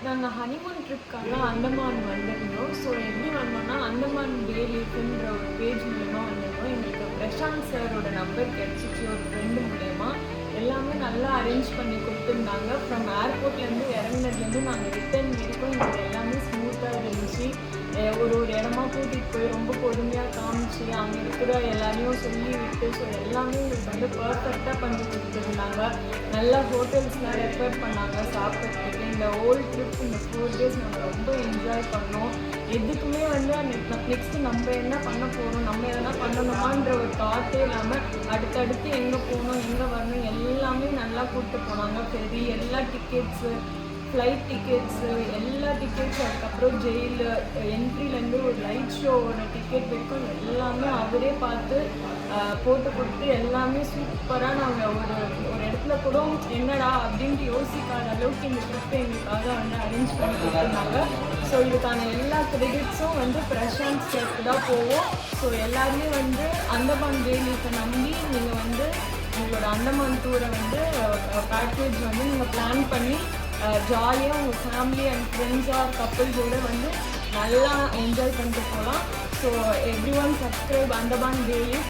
நாங்கள் ஹனிமூன் ட்ரிப்காக அந்தமான் வந்திருந்தோம். ஸோ எப்படி வந்தோம்னா அந்தமான் பே லீஃப்ன்ற ஒரு பேஜ் மூலயமா வந்திருந்தோம். எங்களுக்கு பிரசாந்த் சாரோட நம்பர் கிடச்சிச்சு ஒரு ஃப்ரெண்டு மூலயமா. எல்லாமே நல்லா அரேஞ்ச் பண்ணி கொடுத்துருந்தாங்க. ஃப்ரம் ஏர்போர்ட்லேருந்து இறங்கினதுலேருந்து நாங்கள் ரிட்டர்ன் வரைக்கும் எங்களுக்கு எல்லாமே ஸ்மூத்தாக இருந்துச்சு. ஒரு இடமா கூட்டிகிட்டு போய் ரொம்ப பொறுமையாக காமிச்சு அங்கே இருக்கிற எல்லாரையும் சொல்லி விட்டு ஸோ எல்லாமே எங்களுக்கு பர்ஃபெக்டாக பண்ணி கொடுத்துருந்தாங்க. நல்லா ஹோட்டல்ஸ்லாம் ரெஃபர் பண்ணாங்க சாப்பிட்றதுக்கு. இந்த ஹோல் ட்ரிப் இந்த 4 days நாங்கள் ரொம்ப என்ஜாய் பண்ணோம். எதுக்குமே நெக்ஸ்ட்டு நம்ம என்ன பண்ண போகிறோம், நம்ம எதனா பண்ணணுமான்ற ஒரு தாட்டே இல்லாமல் அடுத்தடுத்து எங்கே போகணும் எங்கே வரணும் எல்லாமே நல்லா கூப்பிட்டு போனாங்க. ஃபெரி எல்லா டிக்கெட்ஸு, ஃப்ளைட் டிக்கெட்ஸு, எல்லா டிக்கெட்ஸும், அதுக்கப்புறம் ஜெயிலு என்ட்ரிலேருந்து ஒரு லைட் ஷோவோட டிக்கெட் வரைக்கும் எல்லாமே அவரே பார்த்து போட்டு கொடுத்து எல்லாமே சூப்பராக நாங்கள் ஒரு இடத்துல கூட என்னடா அப்படின்ட்டு யோசிக்காத அளவுக்கு இந்த ட்ரிப் எங்களுக்காக அரேஞ்ச் பண்ணி கொடுத்துருந்தாங்க. ஸோ இதுக்கான எல்லா கிரெடிட்ஸும் பிரசாந்த் சேர்த்து தான் போவோம். ஸோ எல்லாருமே அந்தமான் பே லீஃபை நம்பி நீங்கள் உங்களோட அந்தமான் டூரை பேக்கேஜ் நீங்கள் பிளான் பண்ணி ஜாலியாக உங்கள் ஃபேமிலி அண்ட் ஃப்ரெண்ட்ஸ் ஆர் கப்புள்ஸோடு நல்லா என்ஜாய் பண்ணிட்டு போகலாம். So every one subscribe Andaman பே லீஃப்.